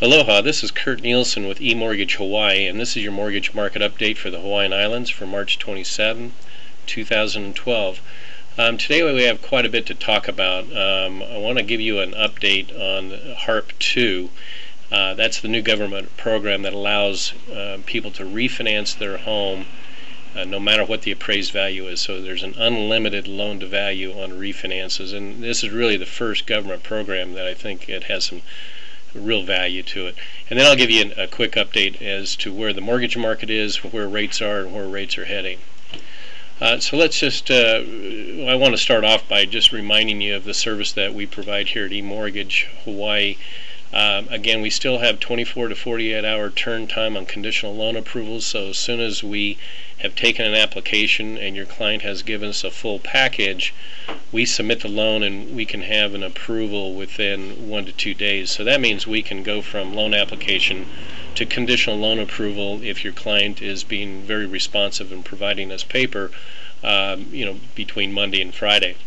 Aloha, this is Kurt Nielsen with eMortgage Hawaii, and this is your mortgage market update for the Hawaiian Islands for March 27, 2012. Today we have quite a bit to talk about. I want to give you an update on HARP 2. That's the new government program that allows people to refinance their home no matter what the appraised value is. So there's an unlimited loan to value on refinances, and this is really the first government program that I think it has some real value to it. And then I'll give you a quick update as to where the mortgage market is, where rates are, and where rates are heading. So let's just, I want to start off by just reminding you of the service that we provide here at eMortgage Hawaii. Again, we still have 24 to 48 hour turn time on conditional loan approvals, so as soon as we have taken an application and your client has given us a full package, we submit the loan and we can have an approval within 1 to 2 days. So that means we can go from loan application to conditional loan approval if your client is being very responsive and providing us paper, between Monday and Friday.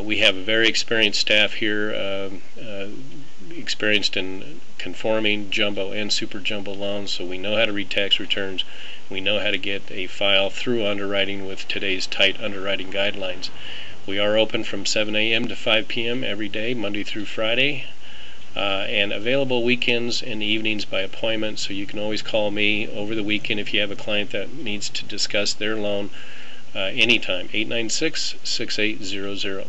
We have a very experienced staff here, experienced in conforming jumbo and super jumbo loans, so we know how to read tax returns. We know how to get a file through underwriting with today's tight underwriting guidelines. We are open from 7 a.m. to 5 p.m. every day, Monday through Friday, and available weekends and evenings by appointment, so you can always call me over the weekend if you have a client that needs to discuss their loan anytime, 896-6800.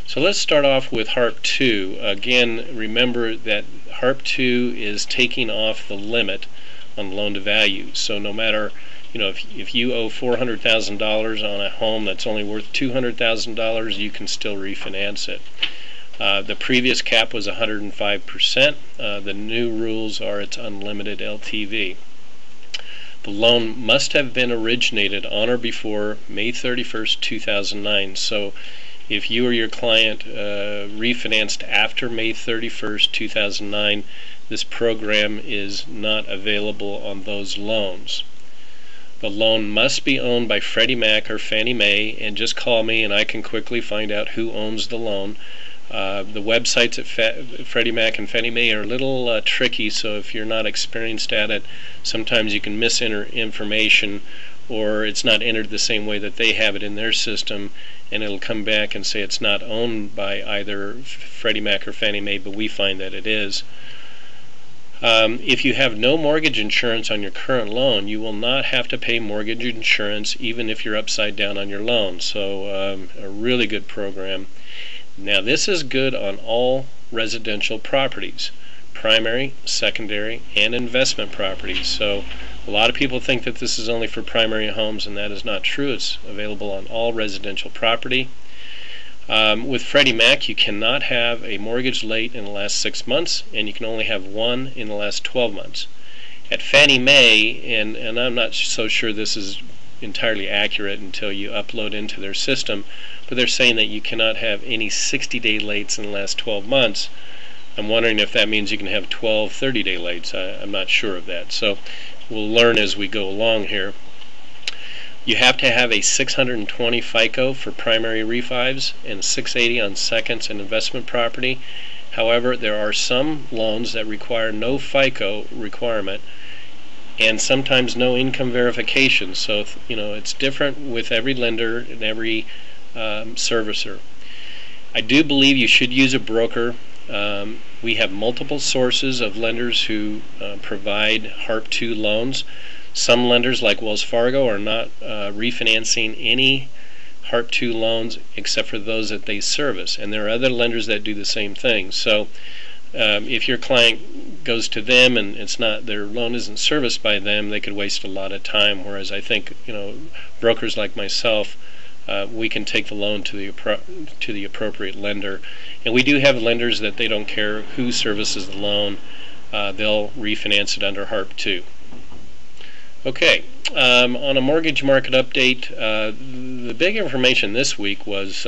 So let's start off with HARP 2. Again, remember that HARP 2 is taking off the limit on loan to value. So no matter, if you owe $400,000 on a home that's only worth $200,000, you can still refinance it. The previous cap was 105%. The new rules are it's unlimited LTV. The loan must have been originated on or before May 31st, 2009. So if you or your client refinanced after May 31st, 2009, this program is not available on those loans. The loan must be owned by Freddie Mac or Fannie Mae, and just call me and I can quickly find out who owns the loan. The websites at Freddie Mac and Fannie Mae are a little tricky, so if you're not experienced at it, sometimes you can misenter information, or it's not entered the same way that they have it in their system, and it'll come back and say it's not owned by either Freddie Mac or Fannie Mae, but we find that it is. If you have no mortgage insurance on your current loan, you will not have to pay mortgage insurance even if you're upside down on your loan. So a really good program. Now this is good on all residential properties, primary, secondary, and investment properties. So a lot of people think that this is only for primary homes, and that is not true. It's available on all residential property. With Freddie Mac, you cannot have a mortgage late in the last 6 months, and you can only have one in the last 12 months. At Fannie Mae, and I'm not so sure this is entirely accurate until you upload into their system, but they're saying that you cannot have any 60-day lates in the last 12 months. I'm wondering if that means you can have 12 30-day lates. I'm not sure of that. So we'll learn as we go along here. You have to have a 620 FICO for primary refis and 680 on seconds and investment property. However, there are some loans that require no FICO requirement and sometimes no income verification. So it's different with every lender and every servicer. I do believe you should use a broker. We have multiple sources of lenders who provide HARP 2 loans. Some lenders, like Wells Fargo, are not refinancing any HARP 2 loans except for those that they service, and there are other lenders that do the same thing. So if your client goes to them and their loan isn't serviced by them, they could waste a lot of time. Whereas I think brokers like myself, we can take the loan to the appropriate lender, and we do have lenders that they don't care who services the loan; they'll refinance it under HARP 2. Okay, on a mortgage market update, the big information this week was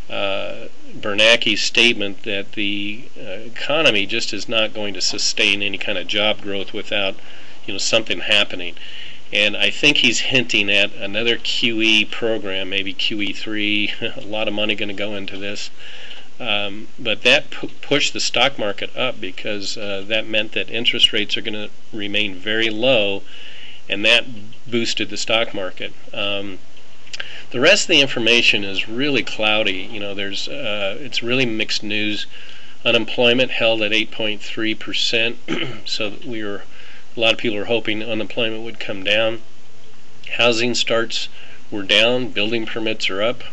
Bernanke's statement that the economy just is not going to sustain any kind of job growth without something happening. And I think he's hinting at another QE program, maybe QE3, a lot of money going to go into this. But that pushed the stock market up because that meant that interest rates are going to remain very low, and that boosted the stock market. The rest of the information is really cloudy. It's really mixed news. Unemployment held at 8.3%, so a lot of people were hoping unemployment would come down. Housing starts were down, building permits are up.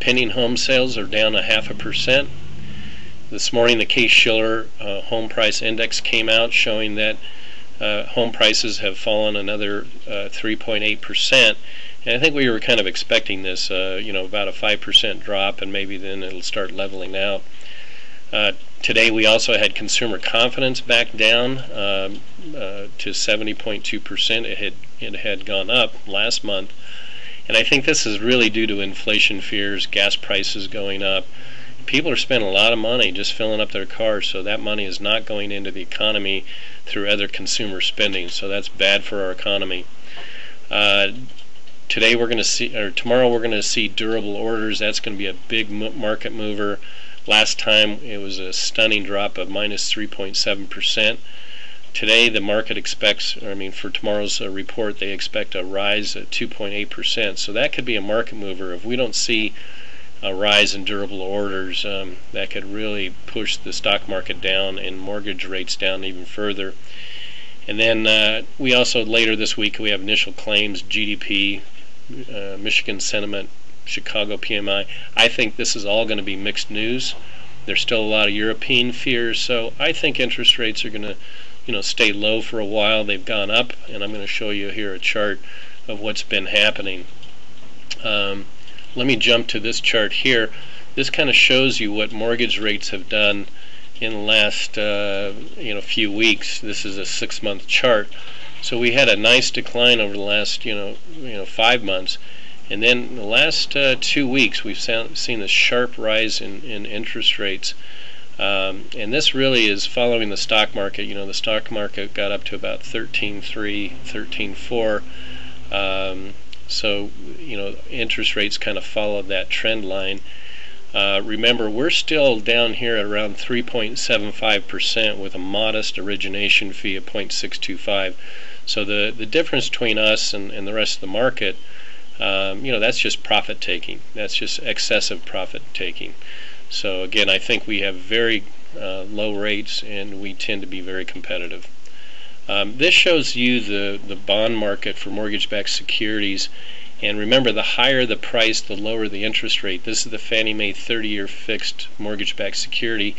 Pending home sales are down 0.5%. This morning the Case-Shiller home price index came out showing that home prices have fallen another 3.8%. And I think we were kind of expecting this, about a 5% drop, and maybe then it'll start leveling out. Today we also had consumer confidence back down to 70.2%. It had gone up last month, and I think this is really due to inflation fears, gas prices going up. People are spending a lot of money just filling up their cars, so that money is not going into the economy through other consumer spending. So that's bad for our economy. Tomorrow we're going to see durable orders. That's going to be a big market mover. Last time it was a stunning drop of -3.7%. Today the market expects, for tomorrow's report, they expect a rise at 2.8%. So that could be a market mover. If we don't see a rise in durable orders, that could really push the stock market down and mortgage rates down even further. And then we also, later this week, we have initial claims, GDP, Michigan sentiment, Chicago PMI. I think this is all going to be mixed news. There's still a lot of European fears, so I think interest rates are going to stay low for a while. They've gone up, and I'm going to show you here a chart of what's been happening. Let me jump to this chart here. This kind of shows you what mortgage rates have done in the last few weeks. This is a 6-month chart. So we had a nice decline over the last 5 months, and then in the last 2 weeks we've seen this sharp rise in interest rates, and this really is following the stock market. The stock market got up to about 13.3, 13.4. So interest rates kind of followed that trend line. Remember, we're still down here at around 3.75% with a modest origination fee of 0.625. So the difference between us and the rest of the market, that's just profit taking. That's just excessive profit taking. So again, I think we have very low rates, and we tend to be very competitive. This shows you the bond market for mortgage-backed securities. And remember, the higher the price, the lower the interest rate. This is the Fannie Mae 30-year fixed mortgage-backed security.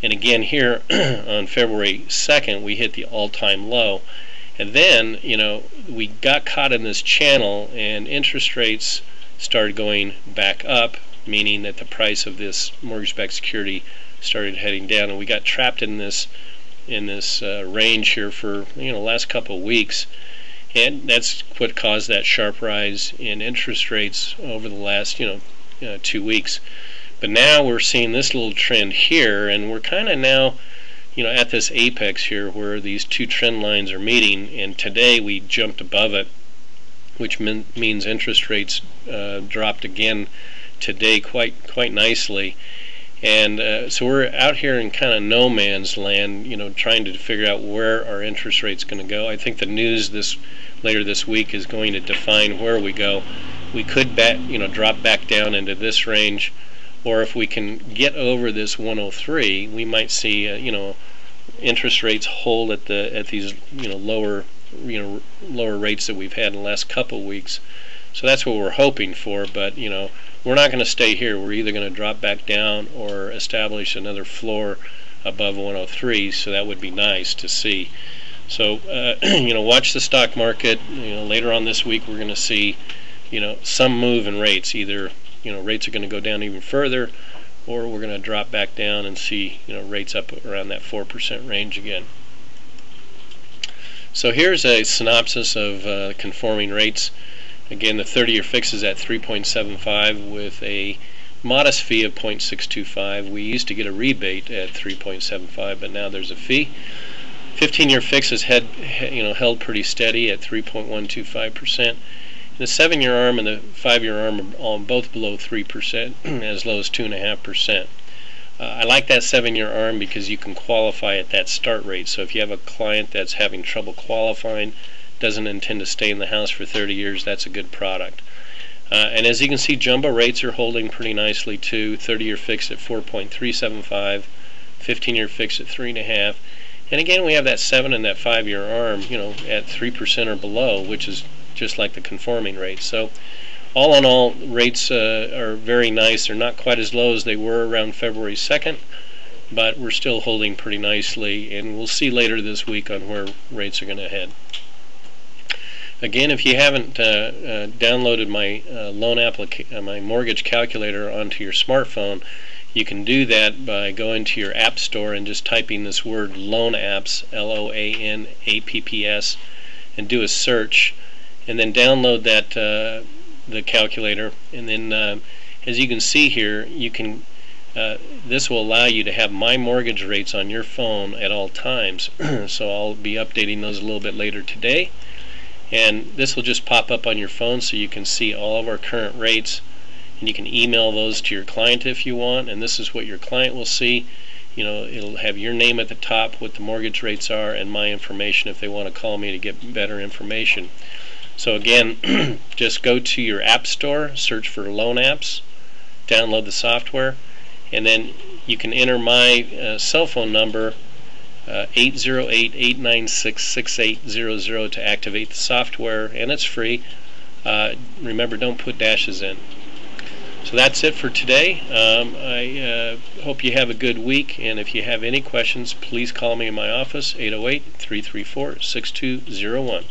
And again, here on February 2nd, we hit the all-time low. And then, we got caught in this channel, and interest rates started going back up, meaning that the price of this mortgage-backed security started heading down, and we got trapped in this range here for last couple of weeks. And that's what caused that sharp rise in interest rates over the last 2 weeks. But now we're seeing this little trend here, and we're kind of now at this apex here where these two trend lines are meeting, and today we jumped above it, which means interest rates dropped again today quite nicely. And so we're out here in kind of no man's land, trying to figure out where our interest rate's going to go. I think the news later this week is going to define where we go. We could drop back down into this range, or if we can get over this 103, we might see interest rates hold at these lower rates that we've had in the last couple of weeks. So that's what we're hoping for, but we're not going to stay here. We're either going to drop back down or establish another floor above 103, so that would be nice to see. So watch the stock market. Later on this week we're going to see some move in rates. Either rates are going to go down even further, or we're going to drop back down and see rates up around that 4% range again. So here's a synopsis of conforming rates. Again, the 30-year fix is at 3.75 with a modest fee of 0.625. We used to get a rebate at 3.75, but now there's a fee. 15-year fix is held pretty steady at 3.125%. The 7-year ARM and the 5-year ARM are both below 3%, as low as 2.5%. I like that 7-year ARM because you can qualify at that start rate. So if you have a client that's having trouble qualifying, doesn't intend to stay in the house for 30 years, that's a good product. And as you can see, jumbo rates are holding pretty nicely too. 30-year fixed at 4.375, 15-year fixed at 3.5. And again, we have that 7 and that 5-year ARM, at 3% or below, which is just like the conforming rate. So all in all, rates are very nice. They're not quite as low as they were around February 2nd, but we're still holding pretty nicely, and we'll see later this week on where rates are going to head. Again, if you haven't downloaded my my mortgage calculator onto your smartphone, you can do that by going to your app store and just typing this word Loan Apps, LOANAPPS, and do a search, and then download that the calculator. And then as you can see here, you can this will allow you to have my mortgage rates on your phone at all times. So I'll be updating those a little bit later today, and this will just pop up on your phone so you can see all of our current rates, and you can email those to your client if you want. And this is what your client will see. It'll have your name at the top, what the mortgage rates are, and my information if they want to call me to get better information. So again, just go to your app store, search for Loan Apps, download the software, and then you can enter my cell phone number 808-896-6800 to activate the software, and it's free. Remember, don't put dashes in. So that's it for today. I hope you have a good week, and if you have any questions, please call me in my office, 808-334-6201.